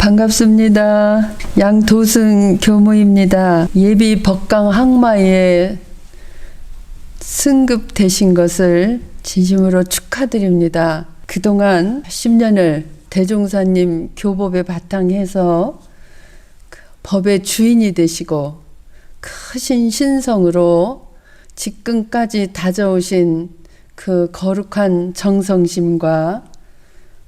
반갑습니다. 양도승 교무입니다. 예비 법강 항마에 승급되신 것을 진심으로 축하드립니다. 그동안 10년을 대종사님 교법에 바탕해서 그 법의 주인이 되시고 크신 신성으로 직근까지 다져오신 그 거룩한 정성심과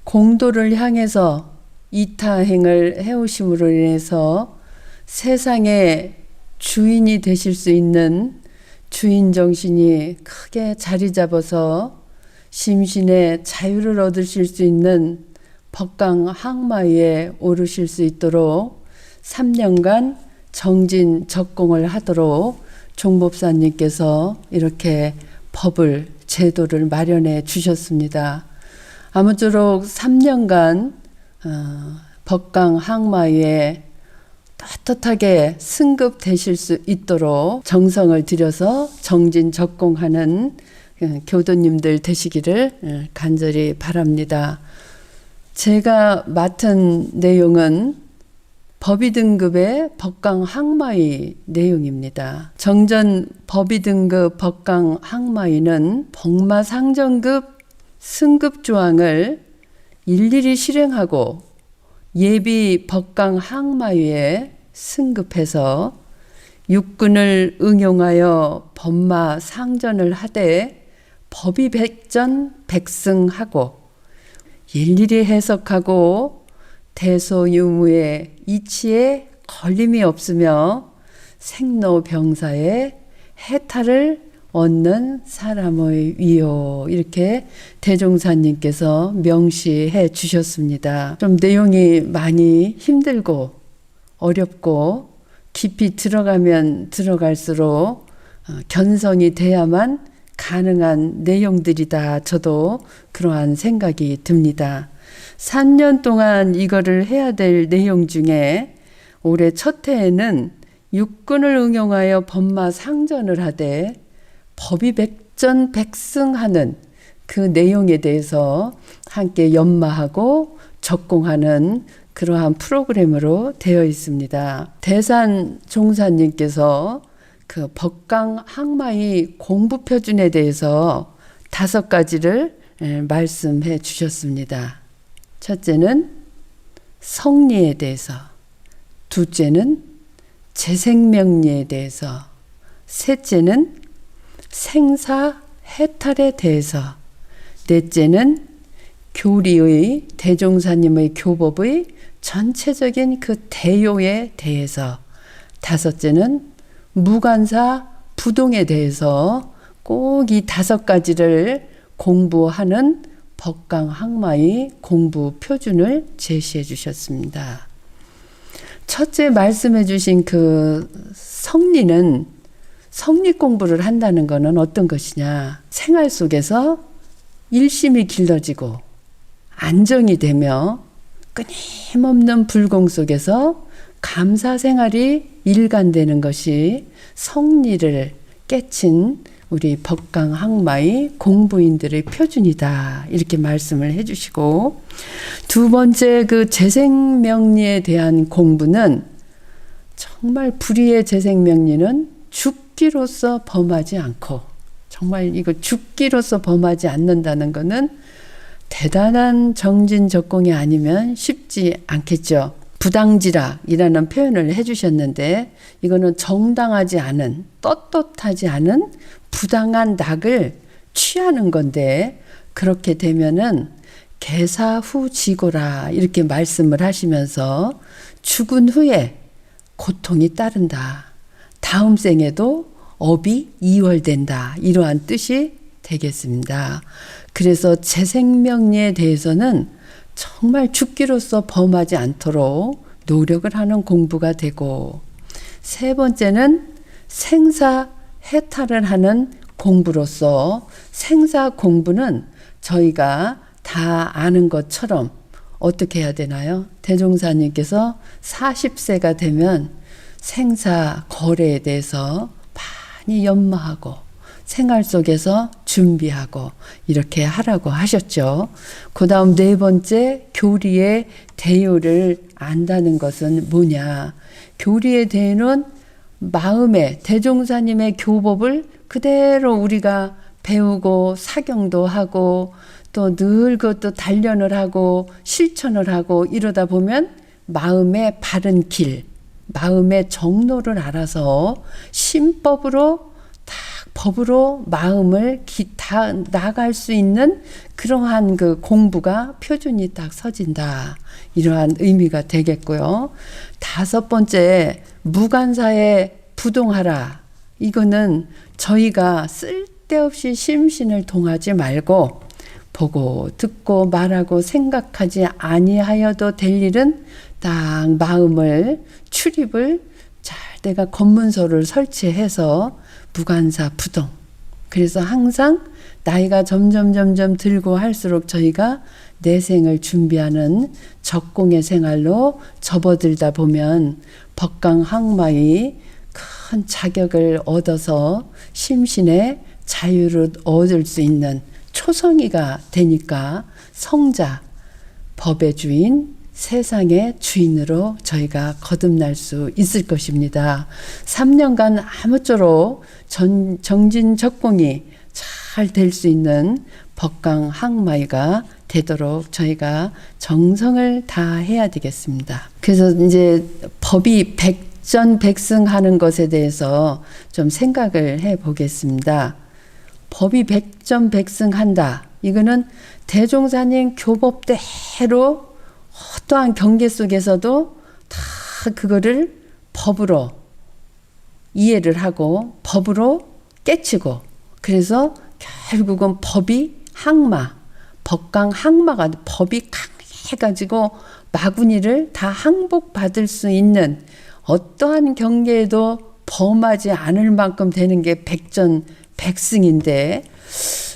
공도를 향해서 이타행을 해오심으로 인해서 세상의 주인이 되실 수 있는 주인 정신이 크게 자리 잡아서 심신의 자유를 얻으실 수 있는 법강 항마에 오르실 수 있도록 3년간 정진 적공을 하도록 종법사님께서 이렇게 법을 제도를 마련해 주셨습니다. 아무쪼록 3년간 법강 항마에 떳떳하게 승급되실 수 있도록 정성을 들여서 정진 적공하는 교도님들 되시기를 간절히 바랍니다. 제가 맡은 내용은 법의 등급의 법강 항마의 내용입니다. 정전 법의 등급 법강 항마의는 법마상전급 승급 조항을 일일이 실행하고 예비 법강 항마위에 승급해서 육군을 응용하여 법마 상전을 하되 법이 백전 백승하고 일일이 해석하고 대소유무의 이치에 걸림이 없으며 생로병사의 해탈을 얻는 사람의 위요, 이렇게 대종사님께서 명시해 주셨습니다. 좀 내용이 많이 힘들고 어렵고 깊이 들어가면 들어갈수록 견성이 돼야만 가능한 내용들이다. 저도 그러한 생각이 듭니다. 3년 동안 이거를 해야 될 내용 중에 올해 첫 해에는 육군을 응용하여 법마 상전을 하되 법이 백전 백승하는 그 내용에 대해서 함께 연마하고 적공하는 그러한 프로그램으로 되어 있습니다. 대산 종사님께서 그 법강 항마의 공부 표준에 대해서 5가지를 말씀해 주셨습니다. 첫째는 성리에 대해서, 둘째는 재생명리에 대해서, 셋째는 생사 해탈에 대해서, 넷째는 교리의 대종사님의 교법의 전체적인 그 대요에 대해서, 다섯째는 무관사 부동에 대해서 꼭 이 5가지를 공부하는 법강 항마의 공부 표준을 제시해 주셨습니다. 첫째 말씀해 주신 그 성리는 성리 공부를 한다는 것은 어떤 것이냐? 생활 속에서 일심이 길러지고 안정이 되며 끊임없는 불공 속에서 감사 생활이 일관되는 것이 성리를 깨친 우리 법강 항마의 공부인들의 표준이다. 이렇게 말씀을 해주시고, 두 번째 그 재생명리에 대한 공부는 정말 불의의 재생명리는 죽기로서 범하지 않고, 정말 이거 죽기로서 범하지 않는다는 것은 대단한 정진적공이 아니면 쉽지 않겠죠. 부당지락이라는 표현을 해주셨는데, 이거는 정당하지 않은, 떳떳하지 않은 부당한 낙을 취하는 건데, 그렇게 되면은 개사후지고라 이렇게 말씀을 하시면서 죽은 후에 고통이 따른다. 다음 생에도 업이 이월된다. 이러한 뜻이 되겠습니다. 그래서 재생명리에 대해서는 정말 죽기로서 범하지 않도록 노력을 하는 공부가 되고, 세 번째는 생사 해탈을 하는 공부로서, 생사 공부는 저희가 다 아는 것처럼 어떻게 해야 되나요? 대종사님께서 40세가 되면 생사 거래에 대해서 많이 연마하고 생활 속에서 준비하고 이렇게 하라고 하셨죠. 그 다음 네 번째, 교리의 대요를 안다는 것은 뭐냐. 교리의 대요는 마음의 대종사님의 교법을 그대로 우리가 배우고 사경도 하고 또 늘 그것도 단련을 하고 실천을 하고 이러다 보면 마음의 바른 길, 마음의 정로를 알아서 신법으로 딱 법으로 마음을 다 나갈 수 있는 그러한 그 공부가 표준이 딱 서진다. 이러한 의미가 되겠고요. 다섯 번째, 무간사에 부동하라. 이거는 저희가 쓸데없이 심신을 동하지 말고 보고 듣고 말하고 생각하지 아니하여도 될 일은 딱 마음을 출입을 잘 내가 검문소를 설치해서 무간사 부동. 그래서 항상 나이가 점점 들고 할수록 저희가 내생을 준비하는 적공의 생활로 접어들다 보면 법강항마의 큰 자격을 얻어서 심신의 자유를 얻을 수 있는 초성이가 되니까 성자, 법의 주인, 세상의 주인으로 저희가 거듭날 수 있을 것입니다. 3년간 아무쪼록 정진적공이 잘 될 수 있는 법강항마이가 되도록 저희가 정성을 다해야 되겠습니다. 그래서 이제 법이 백전백승하는 것에 대해서 좀 생각을 해 보겠습니다. 법이 백전백승한다. 이거는 대종사님 교법대로 어떠한 경계 속에서도 다 그거를 법으로 이해를 하고 법으로 깨치고 그래서 결국은 법이 항마, 법강 항마가 법이 강해가지고 마구니를 다 항복받을 수 있는 어떠한 경계에도 범하지 않을 만큼 되는 게 백전백승인데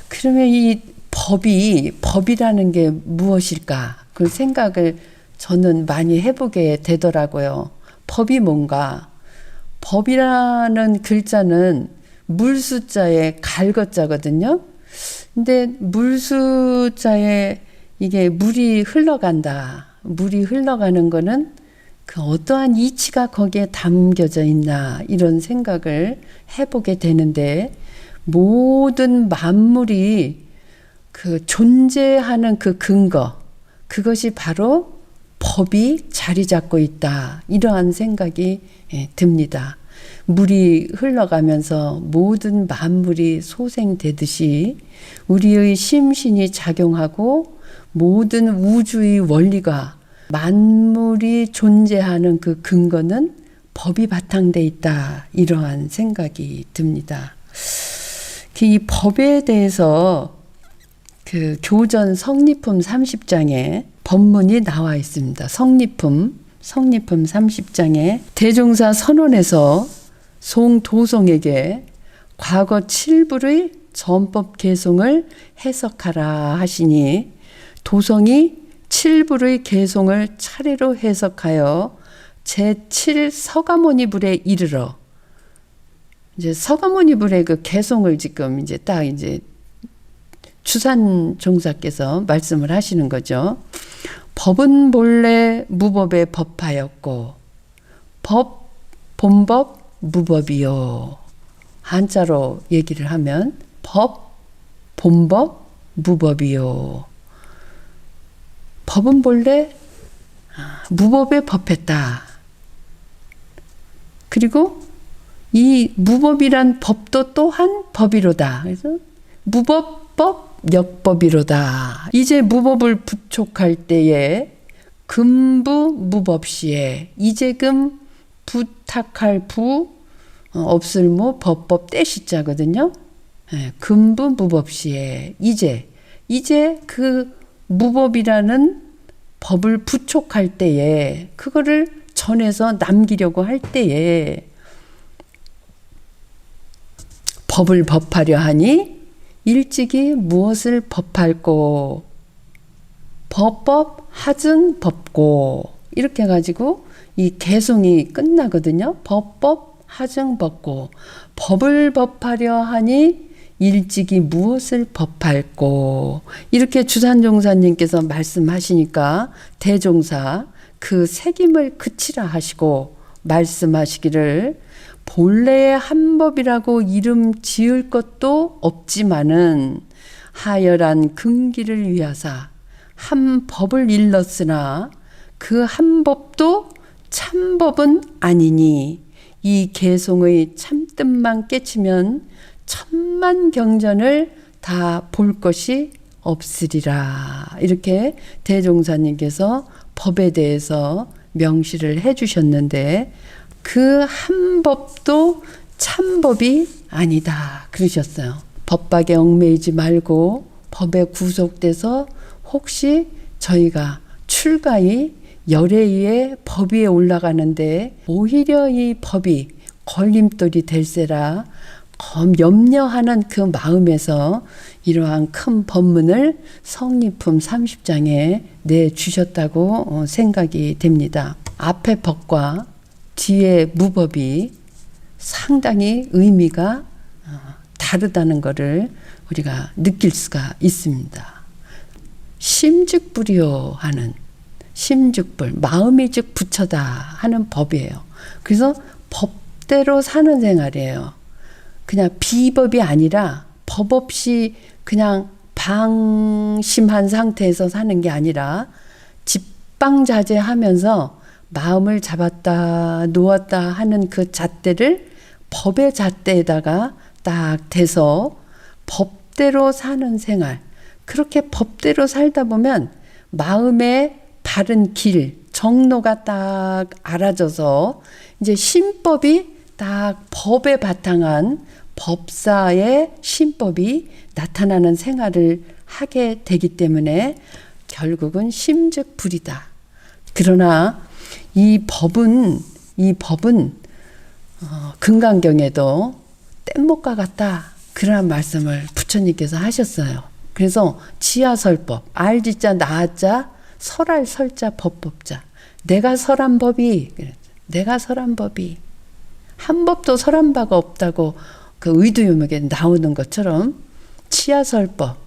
그러면 이 법이라는 게 무엇일까? 그 생각을 저는 많이 해보게 되더라고요. 법이 뭔가? 법이라는 글자는 물수자에 갈것자거든요. 근데 물수자에 이게 물이 흘러간다. 물이 흘러가는 거는 그 어떠한 이치가 거기에 담겨져 있나 이런 생각을 해보게 되는데 모든 만물이 그 존재하는 그 근거 그것이 바로 법이 자리 잡고 있다. 이러한 생각이 듭니다. 물이 흘러가면서 모든 만물이 소생되듯이 우리의 심신이 작용하고 모든 우주의 원리가 만물이 존재하는 그 근거는 법이 바탕돼 있다. 이러한 생각이 듭니다. 이 법에 대해서 그 교전 성리품 30장에 법문이 나와 있습니다. 성리품 30장에 대종사 선언에서 송도송에게 과거 7불의 전법 개송을 해석하라 하시니 도송이 7불의 개송을 차례로 해석하여 제7 서가모니불에 이르러 이제 서가모니불의 그 개송을 지금 이제 딱 이제 주산 종사께서 말씀을 하시는 거죠. 법은 본래 무법에 법하였고 법 본법 무법이요. 한자로 얘기를 하면 법 본법 무법이요. 법은 본래 무법에 법했다. 그리고 이 무법이란 법도 또한 법이로다. 그래서 무법법 역법이로다. 이제 무법을 부촉할 때에 금부 무법시에 이제금 부탁할 부 없을 무 법법 떼시자거든요. 금부 무법시에 이제 그 무법이라는 법을 부촉할 때에 그거를 전해서 남기려고 할 때에 법을 법하려 하니 일찍이 무엇을 법할꼬 법법 하증 법고 이렇게 해가지고 이 개송이 끝나거든요. 법법 하증 법고 법을 법하려 하니 일찍이 무엇을 법할꼬. 이렇게 주산종사님께서 말씀하시니까 대종사 그 색임을 그치라 하시고 말씀하시기를 본래의 한법이라고 이름 지을 것도 없지만은 하열한 근기를 위하사 한 법을 일렀으나 그 한 법도 참법은 아니니 이 개송의 참뜻만 깨치면 천만 경전을 다 볼 것이 없으리라. 이렇게 대종사님께서 법에 대해서 명시를 해 주셨는데 그 한 법도 참법이 아니다 그러셨어요. 법박에 얽매이지 말고 법에 구속돼서 혹시 저희가 출가히 열애의 법 위에 올라가는데 오히려 이 법이 걸림돌이 될세라 염려하는 그 마음에서 이러한 큰 법문을 성리품 30장에 내주셨다고 생각이 됩니다. 앞에 법과 뒤에 무법이 상당히 의미가 다르다는 것을 우리가 느낄 수가 있습니다. 심즉불이요 하는 심즉불, 마음이 즉 부처다 하는 법이에요. 그래서 법대로 사는 생활이에요. 그냥 비법이 아니라 법 없이 그냥 방심한 상태에서 사는 게 아니라 집방자제하면서 마음을 잡았다 놓았다 하는 그 잣대를 법의 잣대에다가 딱 대서 법대로 사는 생활. 그렇게 법대로 살다 보면 마음의 바른 길, 정로가 딱 알아져서 이제 신법이 딱 법에 바탕한 법사의 신법이 나타나는 생활을 하게 되기 때문에 결국은 심즉불이다. 그러나 이 법은 금강경에도 뗏목과 같다. 그런 말씀을 부처님께서 하셨어요. 그래서 지하설법, 알지자 나아자 설할 설자 법법자. 내가 설한 법이 한 법도 설한 바가 없다고 그 의두유목에 나오는 것처럼 치야설법,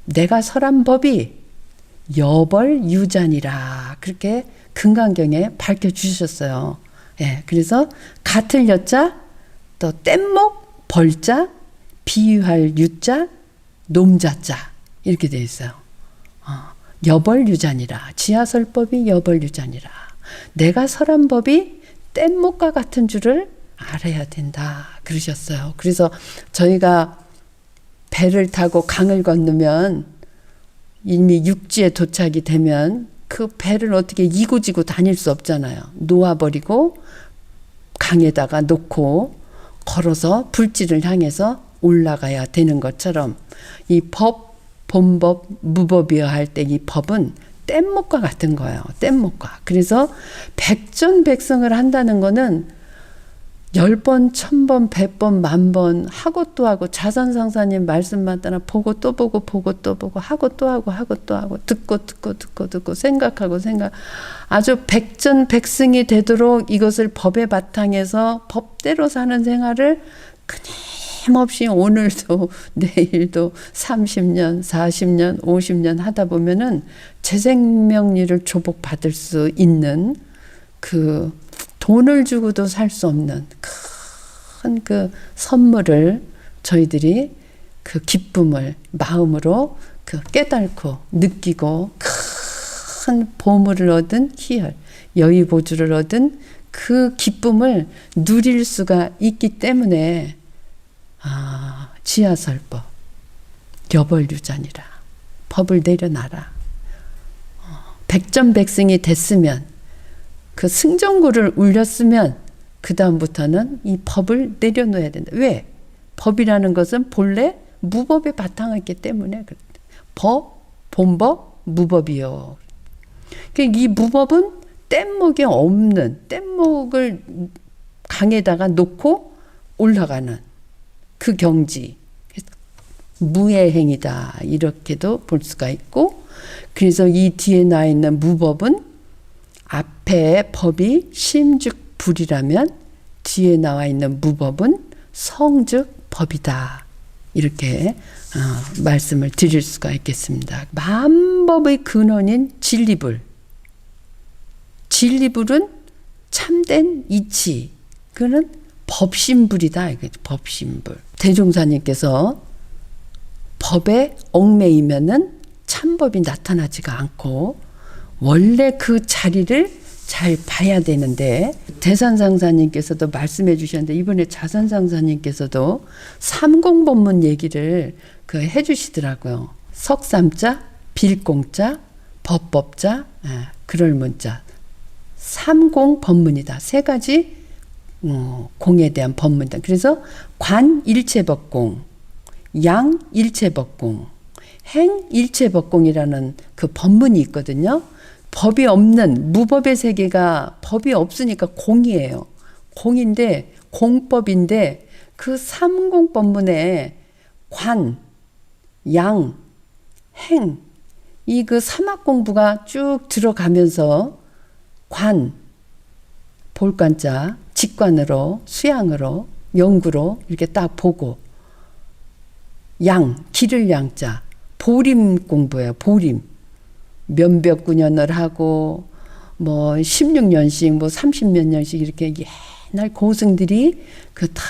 내가 설한 법이 여벌유잔이라 그렇게 금강경에 밝혀주셨어요. 예, 그래서 같을 여자, 또 뗏목, 벌자, 비유할 유자, 놈자자 이렇게 되어 있어요. 여벌유잔이라, 지하설법이 여벌유잔이라. 내가 설한 법이 뗏목과 같은 줄을 알아야 된다 그러셨어요. 그래서 저희가 배를 타고 강을 건너면 이미 육지에 도착이 되면 그 배를 어떻게 이고지고 다닐 수 없잖아요. 놓아버리고 강에다가 놓고 걸어서 불지를 향해서 올라가야 되는 것처럼 이 법, 본법, 무법이어 할 때 이 법은 뗏목과 같은 거예요. 뗏목과. 그래서 백전백승을 한다는 거는 10번, 1000번, 100번, 10,000번 하고 또 하고 자선상사님 말씀마다 보고 또 보고 보고 또 보고 하고 또 하고 하고 또 하고 듣고 생각하고 아주 백전백승이 되도록 이것을 법의 바탕에서 법대로 사는 생활을 끊임없이 오늘도 내일도 30년, 40년, 50년 하다 보면은 재생명리를 조복받을 수 있는 그 돈을 주고도 살 수 없는 큰 그 선물을 저희들이 그 기쁨을 마음으로 그 깨닫고 느끼고 큰 보물을 얻은 희열, 여의보주를 얻은 그 기쁨을 누릴 수가 있기 때문에 지하설법, 여벌유잔이라 법을 내려놔라. 백전백승이 됐으면 그 승전구를 울렸으면 그 다음부터는 이 법을 내려놓아야 된다. 왜? 법이라는 것은 본래 무법에 바탕했기 때문에 법, 본법, 무법이요. 이 무법은 뗏목이 없는 뗏목을 강에다가 놓고 올라가는 그 경지. 무해행이다 이렇게도 볼 수가 있고 그래서 이 뒤에 나 있는 무법은 앞에 법이 심즉불이라면 뒤에 나와 있는 무법은 성즉법이다. 이렇게 말씀을 드릴 수가 있겠습니다. 만법의 근원인 진리불. 진리불은 참된 이치. 그는 법신불이다. 법신불. 대종사님께서 법에 얽매이면은 참법이 나타나지가 않고 원래 그 자리를 잘 봐야 되는데, 대산상사님께서도 말씀해 주셨는데 이번에 자산상사님께서도 삼공법문 얘기를 해 주시더라고요. 석삼자, 빌공자, 법법자, 그럴 문자. 삼공법문이다. 세 가지 공에 대한 법문이다. 그래서 관일체법공, 양일체법공, 행일체법공이라는 그 법문이 있거든요. 법이 없는 무법의 세계가 법이 없으니까 공이에요. 공인데 공법인데 그 삼공법문에 관, 양, 행, 이 그 삼학 공부가 쭉 들어가면서 관, 볼관자, 직관으로, 수양으로, 영구로 이렇게 딱 보고, 양, 기를 양자, 보림 공부예요. 보림. 몇백 구년을 하고 뭐 16년씩 뭐 30몇 년씩 이렇게 옛날 고승들이 그 다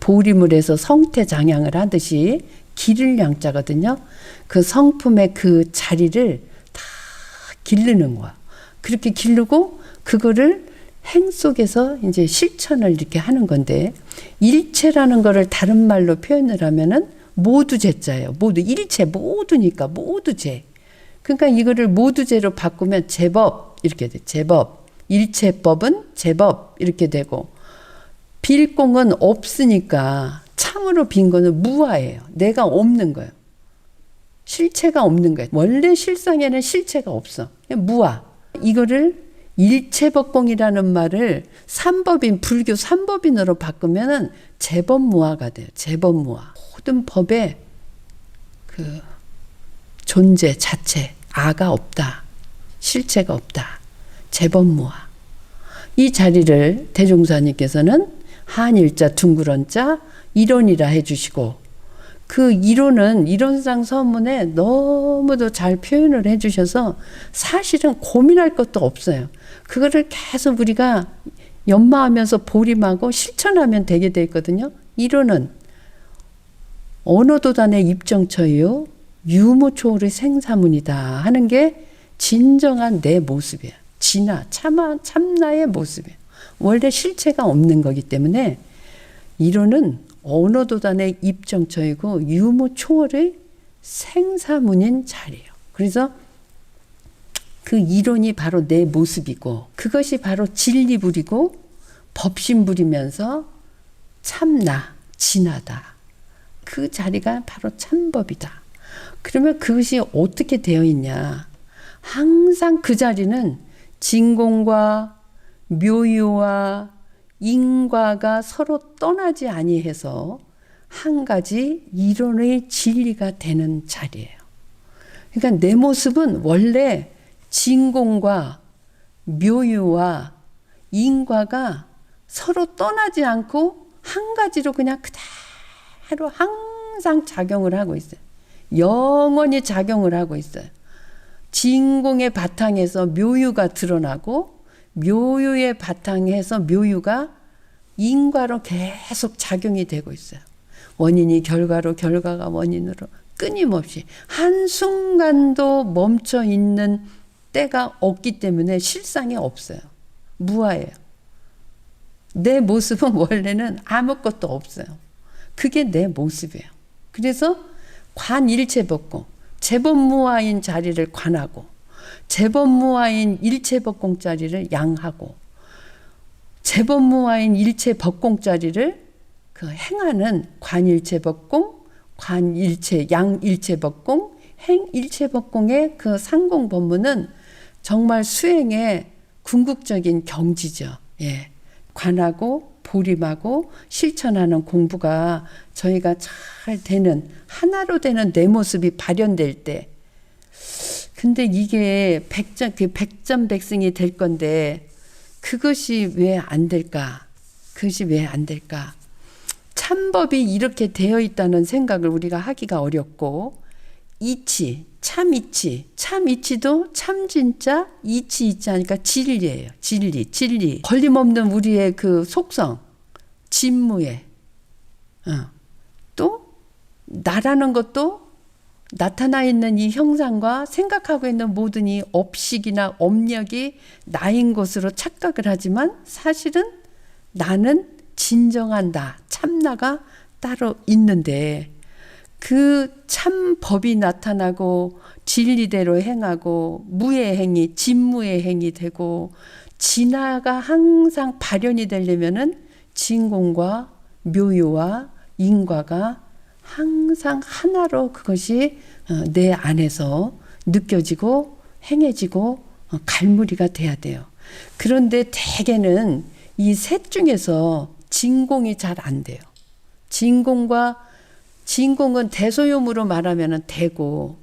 보림을 해서 성태장양을 하듯이 기를 양자거든요. 그 성품의 그 자리를 다 기르는 거야. 그렇게 기르고 그거를 행 속에서 이제 실천을 이렇게 하는 건데, 일체라는 거를 다른 말로 표현을 하면은 모두 제자예요. 모두 일체, 모두니까 모두 제. 그러니까 이거를 모두제로 바꾸면 제법 이렇게 돼. 제법. 일체법은 제법 이렇게 되고, 빌공은 없으니까 참으로 빈 거는 무아예요. 내가 없는 거예요. 실체가 없는 거예요. 원래 실상에는 실체가 없어. 무아. 이거를 일체법공이라는 말을 삼법인, 불교 삼법인으로 바꾸면은 제법무아가 돼요. 제법무아. 모든 법에 그 존재 자체, 아가 없다. 실체가 없다. 제법무아. 이 자리를 대종사님께서는 한일자, 둥그런자, 이론이라 해주시고, 그 이론은 이론상 서문에 너무도 잘 표현을 해주셔서 사실은 고민할 것도 없어요. 그거를 계속 우리가 연마하면서 보림하고 실천하면 되게 돼 있거든요. 이론은 언어도단의 입정처요, 유무초월의 생사문이다 하는 게 진정한 내 모습이야. 진화, 참나의 모습이야. 원래 실체가 없는 거기 때문에 이론은 언어도단의 입정처이고 유무초월의 생사문인 자리예요. 그래서 그 이론이 바로 내 모습이고, 그것이 바로 진리불이고 법신불이면서 참나, 진하다. 그 자리가 바로 참법이다. 그러면 그것이 어떻게 되어 있냐. 항상 그 자리는 진공과 묘유와 인과가 서로 떠나지 아니해서 한 가지 이론의 진리가 되는 자리예요. 그러니까 내 모습은 원래 진공과 묘유와 인과가 서로 떠나지 않고 한 가지로 그냥 그대로 항상 작용을 하고 있어요. 영원히 작용을 하고 있어요. 진공의 바탕에서 묘유가 드러나고, 묘유의 바탕에서 묘유가 인과로 계속 작용이 되고 있어요. 원인이 결과로, 결과가 원인으로 끊임없이 한순간도 멈춰 있는 때가 없기 때문에 실상이 없어요. 무아예요. 내 모습은 원래는 아무것도 없어요. 그게 내 모습이에요. 그래서 관일체법공, 제법무아인 자리를 관하고, 제법무아인 일체법공 자리를 양하고, 제법무아인 일체법공 자리를 그 행하는 관일체법공, 관일체, 양일체법공, 행일체법공의 그 상공법문은 정말 수행의 궁극적인 경지죠. 예. 관하고 보림하고 실천하는 공부가 저희가 잘 되는, 하나로 되는 내 모습이 발현될 때, 근데 이게 백전백승이 될 건데 그것이 왜 안 될까? 그것이 왜 안 될까? 참법이 이렇게 되어 있다는 생각을 우리가 하기가 어렵고, 이치, 참이치, 참이치도 참진짜, 이치이치 하니까 진리예요. 진리. 걸림없는 우리의 그 속성, 진무에. 또 나라는 것도 나타나 있는 이 형상과 생각하고 있는 모든 이 업식이나 업력이 나인 것으로 착각을 하지만 사실은 나는 진정한 나, 참나가 따로 있는데, 그 참법이 나타나고 진리대로 행하고 무의 행위, 진무의 행위 되고 진화가 항상 발현이 되려면은 진공과 묘유와 인과가 항상 하나로 그것이 내 안에서 느껴지고 행해지고 갈무리가 돼야 돼요. 그런데 대개는 이 셋 중에서 진공이 잘 안 돼요. 진공은 대소요무로 말하면 되고,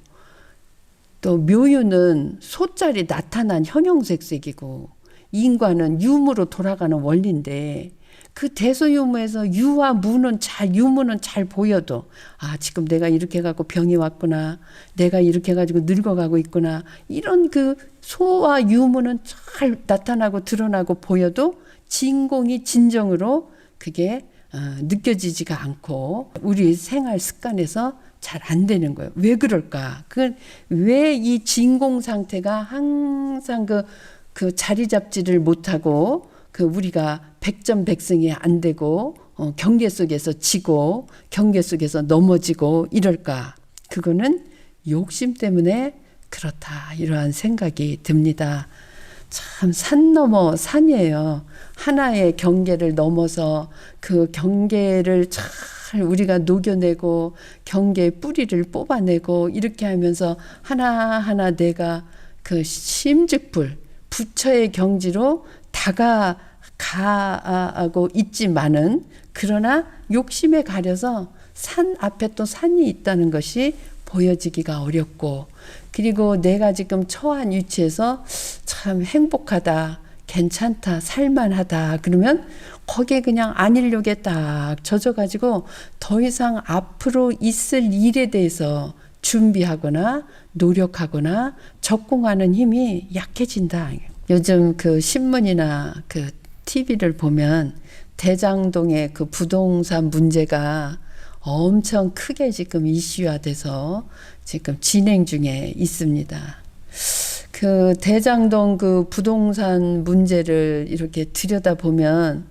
또 묘유는 소자리 나타난 형형색색이고, 인과는 유무로 돌아가는 원리인데, 그 대소유무에서 유와 무는 유무는 잘 보여도, 아, 지금 내가 이렇게 해갖고 병이 왔구나, 내가 이렇게 해가지고 늙어가고 있구나, 이런 그 소와 유무는 잘 나타나고 드러나고 보여도 진공이 진정으로 그게 느껴지지가 않고 우리 생활 습관에서 잘 안 되는 거예요. 왜 그럴까? 그건 왜 이 진공 상태가 항상 그 자리 잡지를 못하고 그 우리가 백전백승이 안 되고 경계 속에서 지고 경계 속에서 넘어지고 이럴까? 그거는 욕심 때문에 그렇다, 이러한 생각이 듭니다. 참 산 넘어 산이에요. 하나의 경계를 넘어서 그 경계를 잘 우리가 녹여내고 경계의 뿌리를 뽑아내고 이렇게 하면서 하나하나 내가 그 심즉불 부처의 경지로 다가가고 있지만은, 그러나 욕심에 가려서 산 앞에 또 산이 있다는 것이 보여지기가 어렵고, 그리고 내가 지금 처한 위치에서 참 행복하다, 괜찮다, 살만하다 그러면 거기에 그냥 안일욕에 딱 젖어가지고 더 이상 앞으로 있을 일에 대해서 준비하거나 노력하거나 적공하는 힘이 약해진다. 요즘 그 신문이나 그 TV를 보면 대장동의 그 부동산 문제가 엄청 크게 지금 이슈화돼서 지금 진행 중에 있습니다. 그 대장동 그 부동산 문제를 이렇게 들여다보면,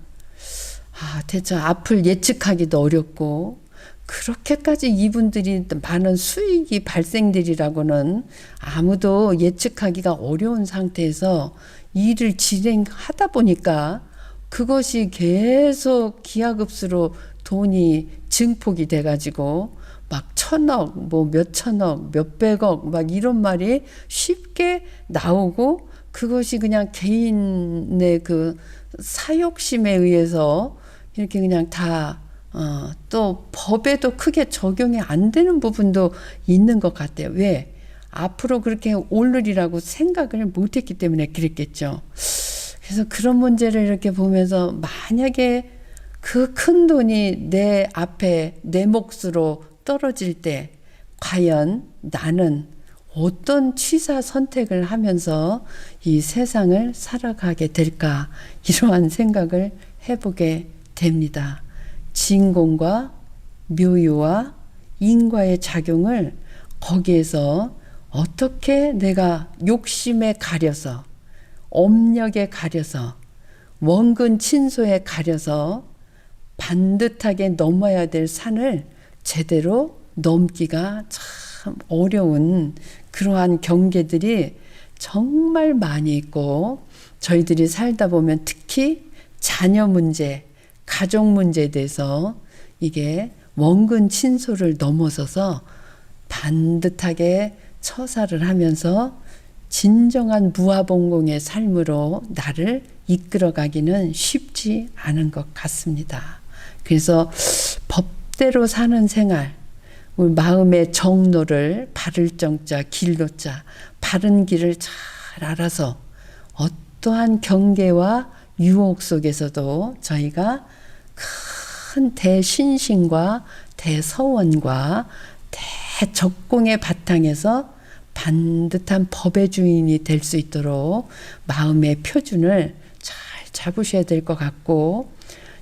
대체 앞을 예측하기도 어렵고, 그렇게까지 이분들이 많은 수익이 발생되리라고는 아무도 예측하기가 어려운 상태에서 일을 진행하다 보니까 그것이 계속 기하급수로 돈이 증폭이 돼가지고 막 1,000억, 뭐 몇천억, 몇백억 막 이런 말이 쉽게 나오고, 그것이 그냥 개인의 그 사욕심에 의해서 이렇게 그냥 다 또 법에도 크게 적용이 안 되는 부분도 있는 것 같아요. 왜? 앞으로 그렇게 오르리라고 생각을 못했기 때문에 그랬겠죠. 그래서 그런 문제를 이렇게 보면서 만약에 그 큰 돈이 내 앞에 내 몫으로 떨어질 때 과연 나는 어떤 취사 선택을 하면서 이 세상을 살아가게 될까, 이러한 생각을 해보게 됩니다. 진공과 묘유와 인과의 작용을 거기에서 어떻게 내가 욕심에 가려서, 업력에 가려서, 원근 친소에 가려서 반듯하게 넘어야 될 산을 제대로 넘기가 참 어려운 그러한 경계들이 정말 많이 있고, 저희들이 살다 보면 특히 자녀 문제, 가족 문제에 대해서 이게 원근 친소를 넘어서서 반듯하게 처사를 하면서 진정한 무아봉공의 삶으로 나를 이끌어가기는 쉽지 않은 것 같습니다. 그래서 법대로 사는 생활, 우리 마음의 정로를, 바를 정자, 길로자, 바른 길을 잘 알아서 어떠한 경계와 유혹 속에서도 저희가 큰 대신신과 대서원과 대적공의 바탕에서 반듯한 법의 주인이 될 수 있도록 마음의 표준을 잘 잡으셔야 될 것 같고,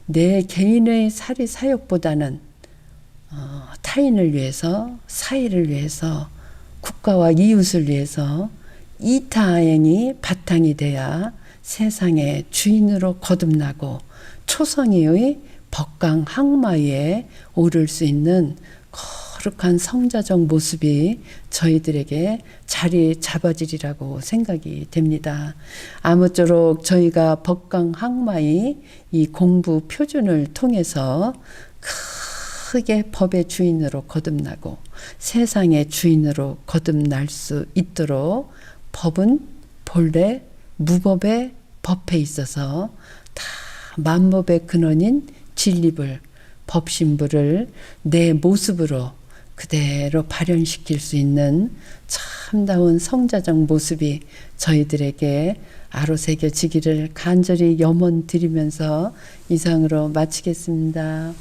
내 개인의 사리 사욕보다는 타인을 위해서, 사회를 위해서, 국가와 이웃을 위해서 이타행이 바탕이 돼야 세상의 주인으로 거듭나고 초성의의 법강항마에 오를 수 있는 거룩한 성자적 모습이 저희들에게 자리 잡아지리라고 생각이 됩니다. 아무쪼록 저희가 법강항마의 이 공부 표준을 통해서 크게 법의 주인으로 거듭나고 세상의 주인으로 거듭날 수 있도록, 법은 본래 무법의 법에 있어서 다 만법의 근원인 진리불, 법신불을 내 모습으로 그대로 발현시킬 수 있는 참다운 성자적 모습이 저희들에게 아로새겨지기를 간절히 염원드리면서 이상으로 마치겠습니다.